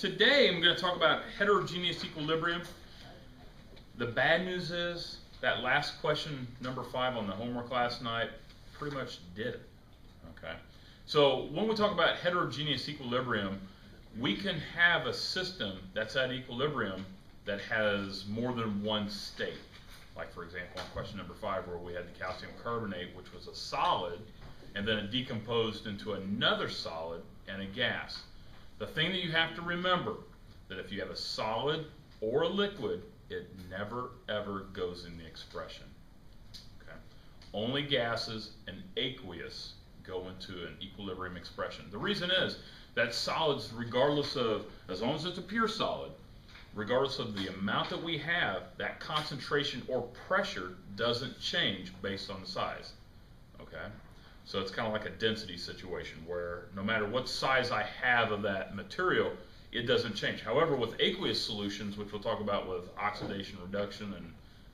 Today I'm going to talk about heterogeneous equilibrium. The bad news is that last question, number 5 on the homework last night, pretty much did it. Okay. So when we talk about heterogeneous equilibrium, we can have a system that's at equilibrium that has more than one state. Like for example, on question number 5 where we had the calcium carbonate, which was a solid, and then it decomposed into another solid and a gas. The thing that you have to remember, that if you have a solid or a liquid, it never ever goes in the expression. Okay? Only gases and aqueous go into an equilibrium expression. The reason is that solids, regardless of, as long as it's a pure solid, regardless of the amount that we have, that concentration or pressure doesn't change based on the size. Okay? So it's kind of like a density situation where no matter what size I have of that material, it doesn't change. However, with aqueous solutions, which we'll talk about with oxidation reduction and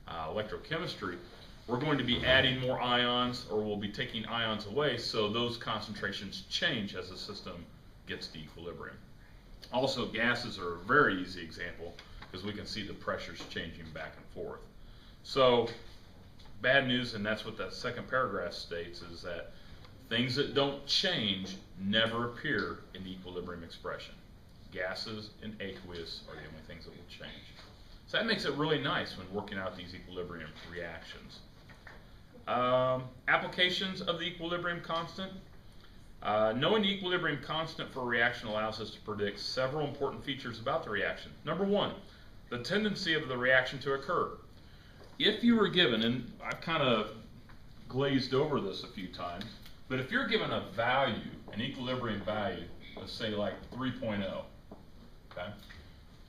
electrochemistry, we're going to be adding more ions, or we'll be taking ions away, so those concentrations change as the system gets to equilibrium. Also, gases are a very easy example because we can see the pressures changing back and forth. So, bad news, and that's what that second paragraph states, is that things that don't change never appear in the equilibrium expression. Gases and aqueous are the only things that will change. So that makes it really nice when working out these equilibrium reactions. Applications of the equilibrium constant. Knowing the equilibrium constant for a reaction allows us to predict several important features about the reaction. Number 1, the tendency of the reaction to occur. If you were given, and I've kind of glazed over this a few times, but if you're given a value, an equilibrium value, let's say like 3.0, okay,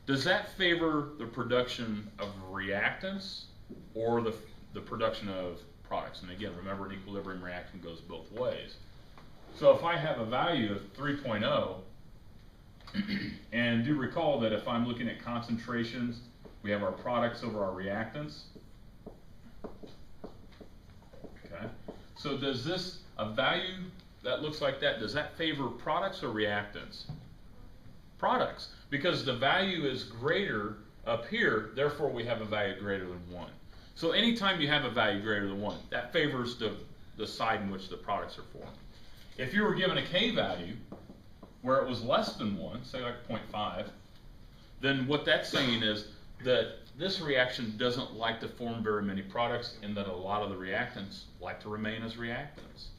does that favor the production of reactants or the production of products? And again, remember, an equilibrium reaction goes both ways. So if I have a value of 3.0, and do recall that if I'm looking at concentrations, we have our products over our reactants. Okay. So does this, a value that looks like that, does that favor products or reactants? Products, because the value is greater up here, therefore we have a value greater than 1. So anytime you have a value greater than 1, that favors the side in which the products are formed. If you were given a K value where it was less than 1, say like 0.5, then what that's saying is that this reaction doesn't like to form very many products, and that a lot of the reactants like to remain as reactants.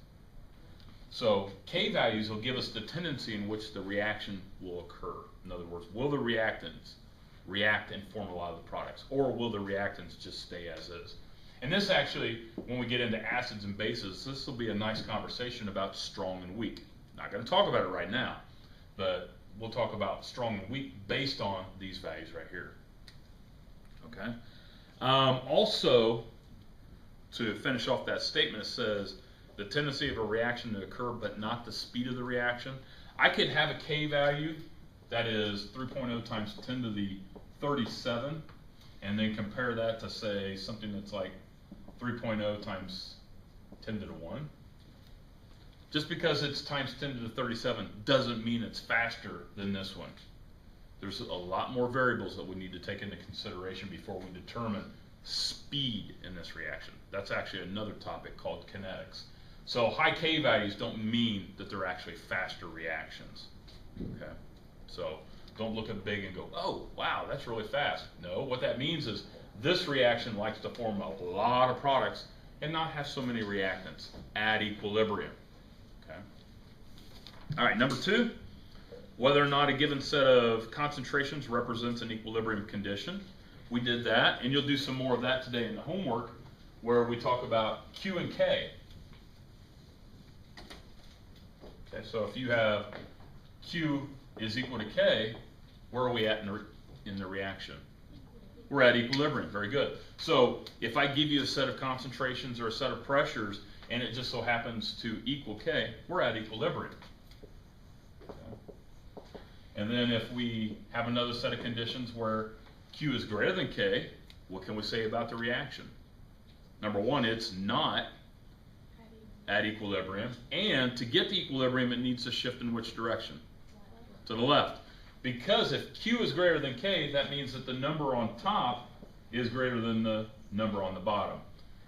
So K values will give us the tendency in which the reaction will occur. In other words, will the reactants react and form a lot of the products, or will the reactants just stay as is? And this actually, when we get into acids and bases, this will be a nice conversation about strong and weak. Not going to talk about it right now, but we'll talk about strong and weak based on these values right here. Okay. Also, to finish off that statement, it says the tendency of a reaction to occur, but not the speed of the reaction. I could have a K value that is 3.0 times 10 to the 37, and then compare that to, say, something that's like 3.0 times 10 to the 1. Just because it's times 10 to the 37 doesn't mean it's faster than this one. There's a lot more variables that we need to take into consideration before we determine speed in this reaction. That's actually another topic called kinetics. So high K values don't mean that they're actually faster reactions. Okay? So don't look at big and go, oh, wow, that's really fast. No, what that means is this reaction likes to form a lot of products and not have so many reactants at equilibrium. Okay? All right, number 2, whether or not a given set of concentrations represents an equilibrium condition. We did that, and you'll do some more of that today in the homework, where we talk about Q and K. Okay, so if you have Q is equal to K, where are we at in the reaction? We're at equilibrium. Very good. So if I give you a set of concentrations or a set of pressures, and it just so happens to equal K, we're at equilibrium. Okay. And then if we have another set of conditions where Q is greater than K, what can we say about the reaction? Number 1, it's not at equilibrium, and to get to equilibrium, it needs to shift in which direction? To the left. Because if Q is greater than K, that means that the number on top is greater than the number on the bottom.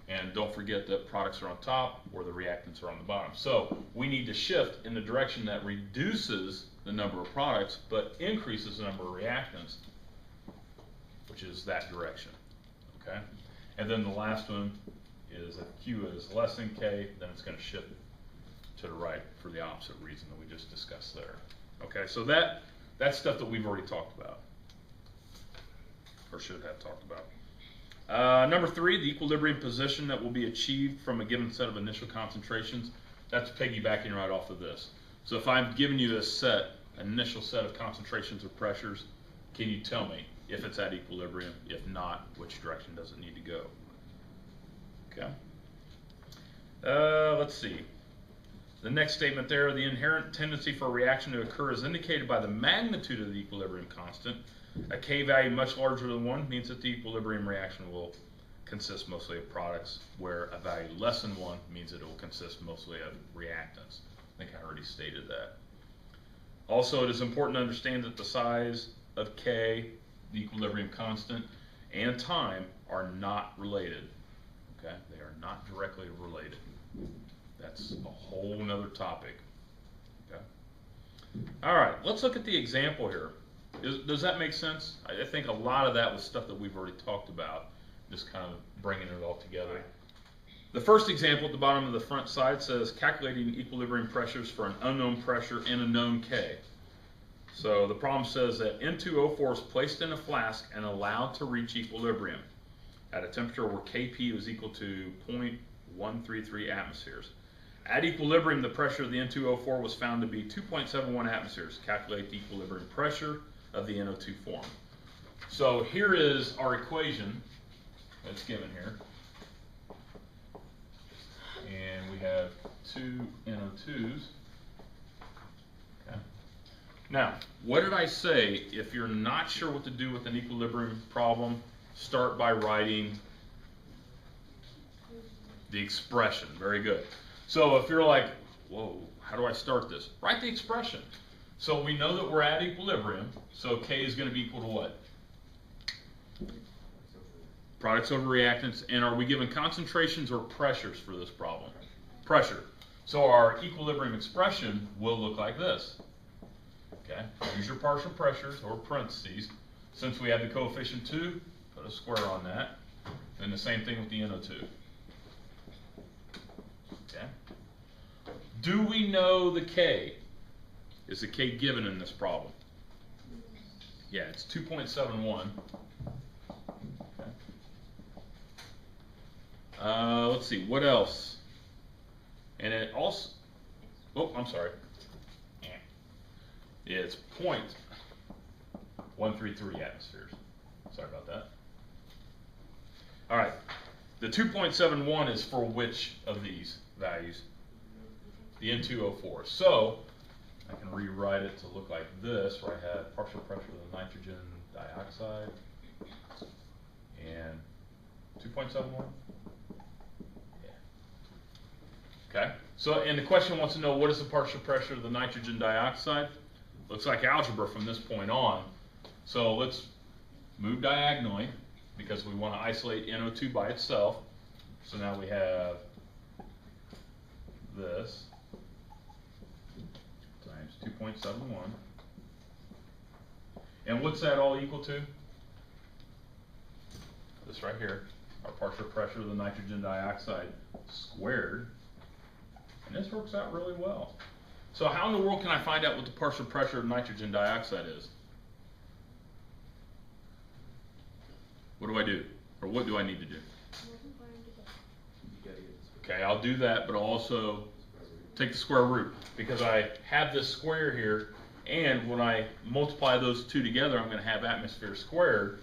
And don't forget that products are on top or the reactants are on the bottom. So we need to shift in the direction that reduces the number of products but increases the number of reactants, which is that direction. Okay? And then the last one is if Q is less than K, then it's going to shift to the right for the opposite reason that we just discussed there. Okay, so that's stuff that we've already talked about, or should have talked about. Number 3, the equilibrium position that will be achieved from a given set of initial concentrations. That's piggybacking right off of this. So if I'm giving you an initial set of concentrations or pressures, can you tell me if it's at equilibrium? If not, which direction does it need to go? Okay. Let's see. The next statement there, the inherent tendency for a reaction to occur is indicated by the magnitude of the equilibrium constant. A K value much larger than 1 means that the equilibrium reaction will consist mostly of products, where a value less than 1 means that it will consist mostly of reactants. I think I already stated that. Also, it is important to understand that the size of K, the equilibrium constant, and time are not related. Okay? They are not directly related. That's a whole nother topic. Okay? All right, let's look at the example here. Does that make sense? I think a lot of that was stuff that we've already talked about, just kind of bringing it all together. The first example at the bottom of the front side says calculating equilibrium pressures for an unknown pressure and a known K. So the problem says that N2O4 is placed in a flask and allowed to reach equilibrium at a temperature where Kp is equal to 0.133 atmospheres. At equilibrium, the pressure of the N2O4 was found to be 2.71 atmospheres. Calculate the equilibrium pressure of the NO2 form. So here is our equation that's given here. And we have 2 NO2s. Okay. Now, what did I say? If you're not sure what to do with an equilibrium problem, start by writing the expression. Very good. So if you're like, whoa, how do I start this? Write the expression. So we know that we're at equilibrium, so K is going to be equal to what? Products over reactants. And are we given concentrations or pressures for this problem? Pressure. So our equilibrium expression will look like this. Okay, use your partial pressures or parentheses. Since we have the coefficient 2, put a square on that. And the same thing with the NO2. Okay. Do we know the K? Is the K given in this problem? Yeah, it's 2.71. Okay. Let's see, what else? And it also, oh, I'm sorry. Yeah, it's 0.133 atmospheres. Sorry about that. All right, the 2.71 is for which of these values? The N2O4. So I can rewrite it to look like this, where I have partial pressure of the nitrogen dioxide and 2.71. Yeah. Okay. So, and the question wants to know, what is the partial pressure of the nitrogen dioxide? Looks like algebra from this point on. So let's move diagonally because we want to isolate NO2 by itself. So now we have this times 2.71. And what's that all equal to? This right here, our partial pressure of the nitrogen dioxide squared. And this works out really well. So how in the world can I find out what the partial pressure of nitrogen dioxide is? What do I do? Or what do I need to do? Okay, I'll do that, but I'll also take the square root, because I have this square here, and when I multiply those two together, I'm going to have atmosphere squared.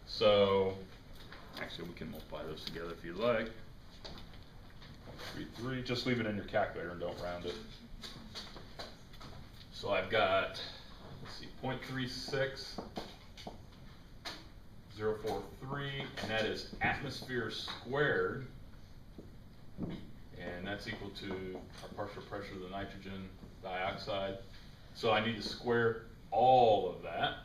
So, actually we can multiply those together if you like. 3, just leave it in your calculator and don't round it. So I've got, let's see, 0.36043, and that is atmosphere squared, and that's equal to our partial pressure of the nitrogen dioxide. So I need to square all of that.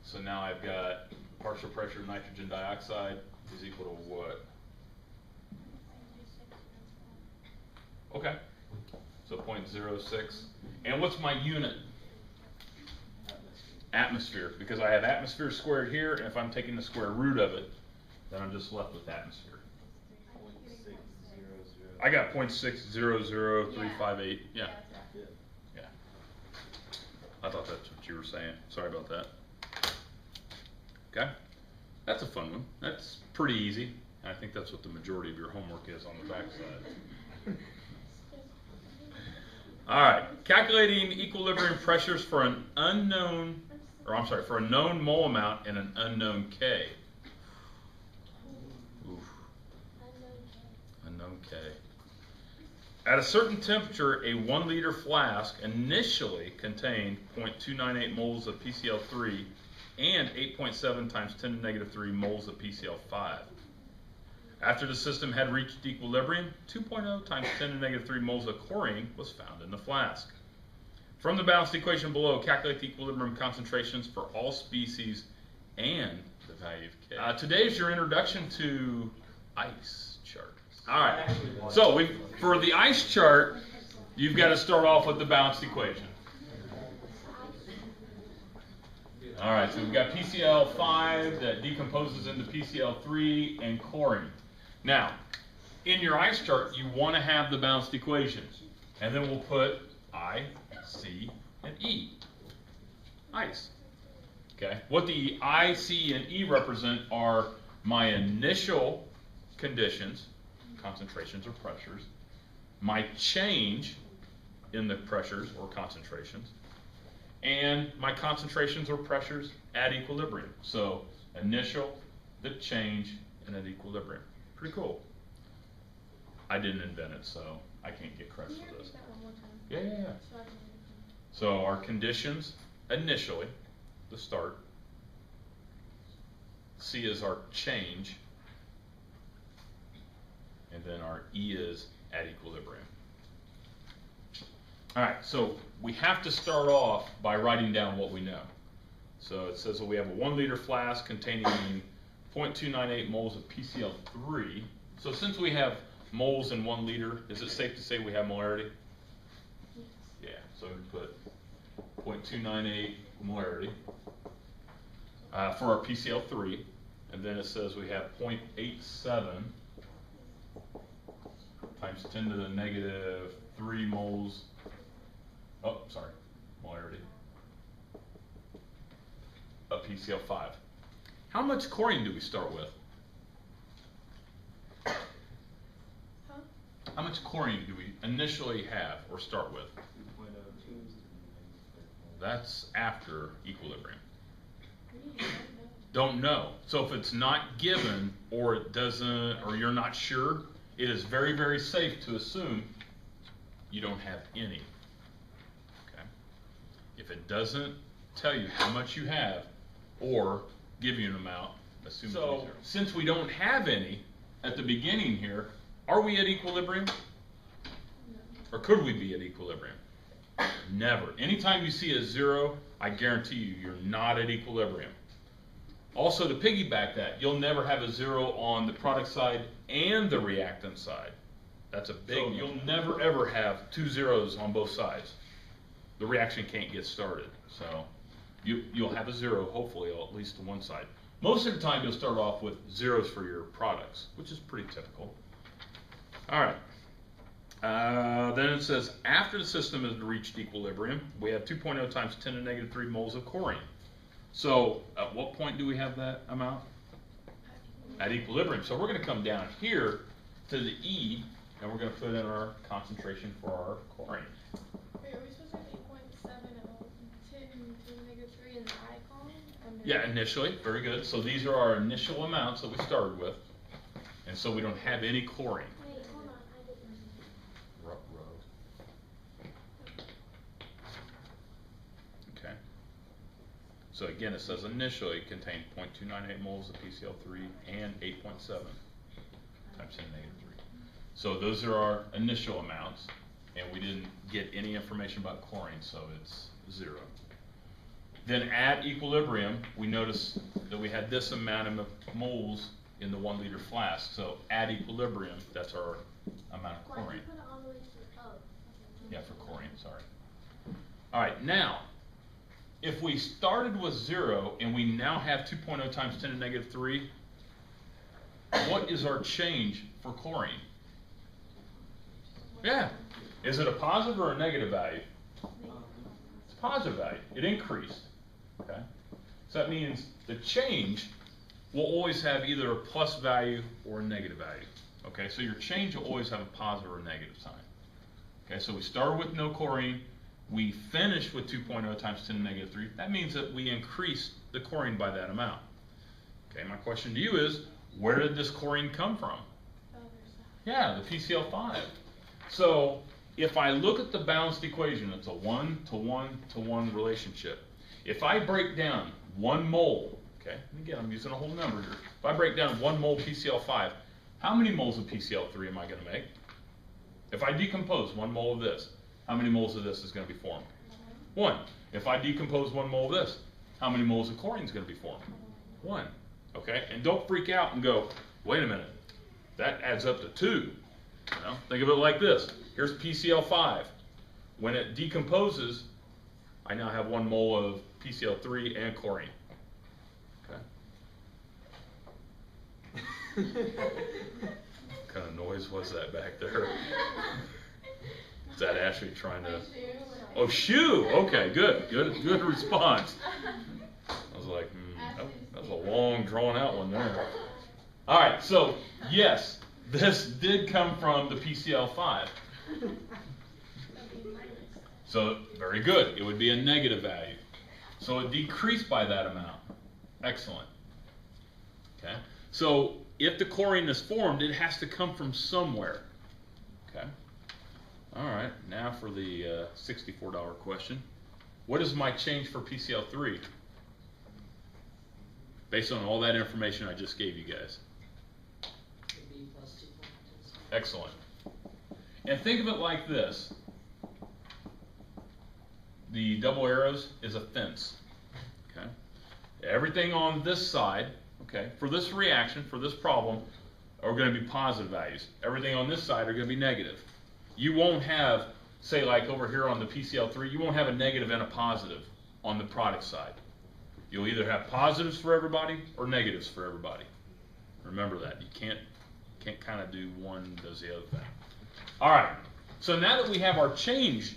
So now I've got partial pressure of nitrogen dioxide is equal to what? Okay, so 0.06. And what's my unit? Atmosphere, because I have atmosphere squared here, and if I'm taking the square root of it, then I'm just left with atmosphere. I got 0.600358. Yeah. Yeah. I thought that's what you were saying. Sorry about that. Okay. That's a fun one. That's pretty easy. And I think that's what the majority of your homework is on the back side. All right. Calculating equilibrium pressures for an unknown, or I'm sorry, for a known mole amount and an unknown K. Oof. Unknown K. At a certain temperature, a 1 liter flask initially contained 0.298 moles of PCl3 and 8.7 times 10 to the negative 3 moles of PCl5. After the system had reached equilibrium, 2.0 times 10 to the negative 3 moles of chlorine was found in the flask. From the balanced equation below, calculate the equilibrium concentrations for all species and the value of K. Today is your introduction to ice chart. All right, so for the ice chart, you've got to start off with the balanced equation. All right, so we've got PCl5 that decomposes into PCl3 and chlorine. Now, in your ice chart, you want to have the balanced equation, and then we'll put I, C, and E. Ice. Okay, what the I, C, and E represent are my initial conditions, concentrations or pressures, my change in the pressures or concentrations, and my concentrations or pressures at equilibrium. So initial, the change, and at equilibrium. Pretty cool. I didn't invent it, so I can't get credit for this. Yeah. So our conditions initially, the start. C is our change. And then our E is at equilibrium. All right, so we have to start off by writing down what we know. So it says that we have a 1 liter flask containing 0.298 moles of PCl3. So since we have moles in 1 liter, is it safe to say we have molarity? Yeah, so we put 0.298 molarity for our PCl3. And then it says we have 0.87 times 10 to the negative 3 moles, molarity of PCl5. How much chlorine do we start with? How much chlorine do we initially have or start with? 2.02. That's after equilibrium. Don't know. So if it's not given or it doesn't, or you're not sure, it is very, very safe to assume you don't have any. Okay. If it doesn't tell you how much you have or give you an amount, assume it's zero. Since we don't have any at the beginning here, are we at equilibrium? No. Or could we be at equilibrium? Never. Anytime you see a 0, I guarantee you, you're not at equilibrium. Also, to piggyback that, you'll never have a 0 on the product side and the reactant side. That's a big, you'll never ever have 2 zeros on both sides. The reaction can't get started. So you'll have a 0, hopefully, at least on one side. Most of the time, you'll start off with zeros for your products, which is pretty typical. All right. Then it says, after the system has reached equilibrium, we have 2.0 times 10 to the negative 3 moles of chlorine. So at what point do we have that amount? At equilibrium. So we're going to come down here to the E, and we're going to put in our concentration for our chlorine. Wait, are we supposed to have 8.7 at 10 to the negative 3 in the I column? Yeah, initially. Very good. So these are our initial amounts that we started with. And so we don't have any chlorine. Wait, hold on. I didn't. Okay. So again, it says initially it contained 0.298 moles of PCl3 and 8.7 times 10 to the negative 3. So those are our initial amounts, and we didn't get any information about chlorine, so it's 0. Then at equilibrium, we notice that we had this amount of moles in the 1 liter flask. So at equilibrium, that's our amount of chlorine. Yeah, for chlorine, sorry. All right, now, if we started with 0 and we now have 2.0 times 10 to the negative 3, what is our change for chlorine? Yeah. Is it a positive or a negative value? It's a positive value. It increased. Okay. So that means the change will always have either a plus value or a negative value. Okay, so your change will always have a positive or a negative sign. Okay, so we started with no chlorine. We finished with 2.0 times 10 to the negative 3. That means that we increased the chlorine by that amount. Okay, my question to you is, where did this chlorine come from? Yeah, the PCl5. So if I look at the balanced equation, it's a 1 to 1 to 1 relationship. If I break down 1 mole, okay, and again, I'm using a whole number here. If I break down 1 mole PCl5, how many moles of PCl3 am I going to make? If I decompose 1 mole of this, how many moles of this is going to be formed? 1. If I decompose 1 mole of this, how many moles of chlorine is going to be formed? 1. Okay, and don't freak out and go, wait a minute, that adds up to 2. You know, think of it like this. Here's PCl5. When it decomposes, I now have 1 mole of PCl3 and chlorine. Okay. What kind of noise was that back there? Is that Ashley trying to? Oh, shoe. Okay, good response. I was like, that was a long, drawn-out one there. All right, so yes, this did come from the PCl5. So very good. It would be a negative value. So it decreased by that amount. Excellent. Okay. So if the chlorine is formed, it has to come from somewhere. Okay. All right. Now for the $64 question. What is my change for PCl3? Based on all that information I just gave you guys. Excellent. And think of it like this. The double arrows is a fence. Okay. Everything on this side, okay, for this reaction, for this problem, are going to be positive values. Everything on this side are going to be negative. You won't have, say like over here on the PCl3, you won't have a negative and a positive on the product side. You'll either have positives for everybody or negatives for everybody. Remember that. You can't kind of do one does the other thing. All right. So now that we have our change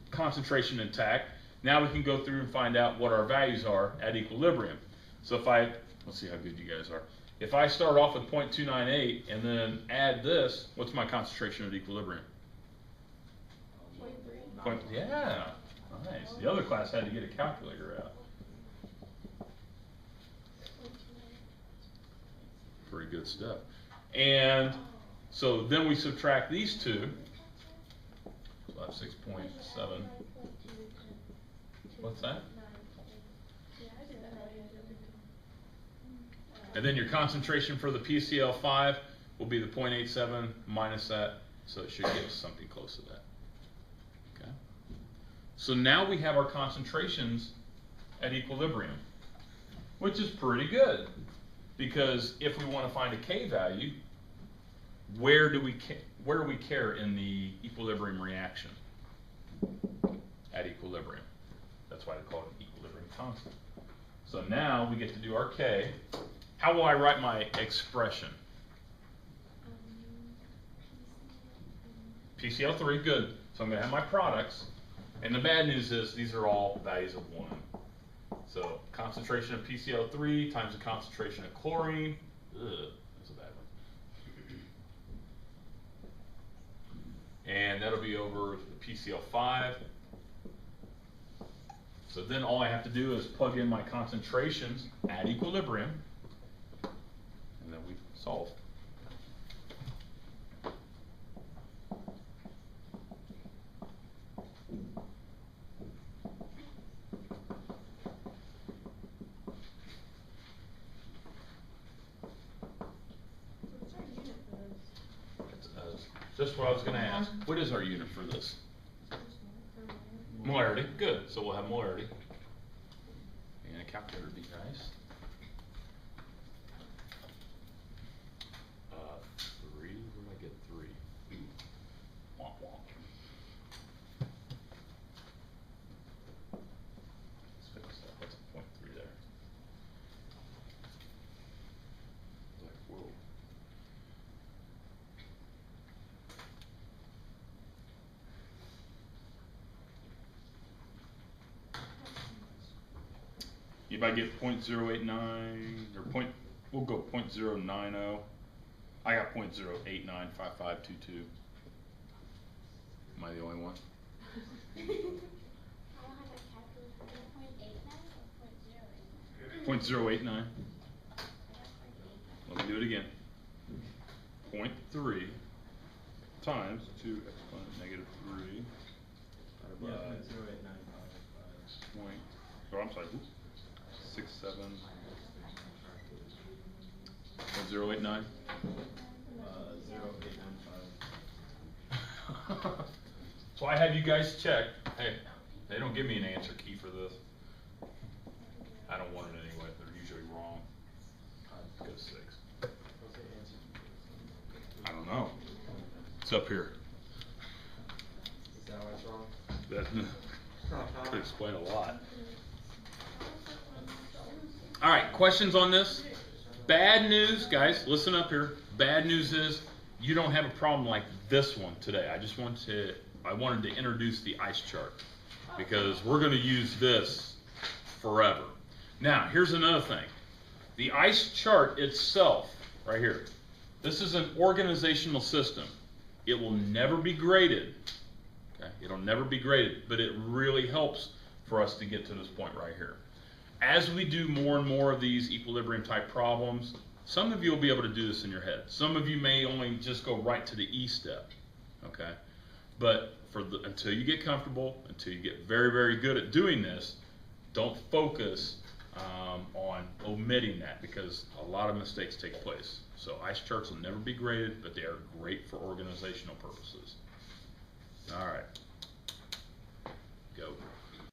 concentration intact, now we can go through and find out what our values are at equilibrium. So if let's see how good you guys are. If I start off with 0.298 and then add this, what's my concentration at equilibrium? Yeah, nice. The other class had to get a calculator out. Pretty good stuff. And so then we subtract these two. So I have 6.7. What's that? And then your concentration for the PCl5 will be the 0.87 minus that, so it should give us something close to that. Okay. So now we have our concentrations at equilibrium, which is pretty good, because if we want to find a K value, where do we care in the equilibrium reaction? At equilibrium. That's why they call it equilibrium constant. So now we get to do our K. How will I write my expression? PCl3, good. So I'm going to have my products. And the bad news is these are all values of 1. So concentration of PCl3 times the concentration of chlorine. Ugh, that's a bad one. And that'll be over the PCl5. So then all I have to do is plug in my concentrations at equilibrium. And then we solve. Just what I was going to ask. What is our unit for this? Molarity. Good. So we'll have molarity. And a calculator would be nice. 3, where did I get 3? Ooh. Womp womp. Let's fix that. That's a 0.3 there. Like, whoa. If I get 0.089 or we'll go 0.090. I got 0.0895522. Am I the only one? I don't have a calculator. 0.89 or 0.089? 0.089. Let me do it again. 0.3 times 2 exponent negative 3 divided by 0.0895. oh, I'm sorry. 67. 0.089. 0895. So I have you guys check. Hey, they don't give me an answer key for this. I don't want it anyway. They're usually wrong. Go 6. I don't know. It's up here. Is that why it's wrong? That could explain a lot. All right, questions on this? Bad news, guys, listen up here. Bad news is you don't have a problem like this one today. I wanted to introduce the ice chart because we're going to use this forever. Now, here's another thing. The ice chart itself, right here, this is an organizational system. It will never be graded. Okay? It'll never be graded, but it really helps for us to get to this point right here. As we do more and more of these equilibrium type problems, some of you will be able to do this in your head. Some of you may only just go right to the E step, okay? But until you get comfortable, until you get very, very good at doing this, don't focus on omitting that because a lot of mistakes take place. So ice charts will never be graded, but they are great for organizational purposes. All right, go.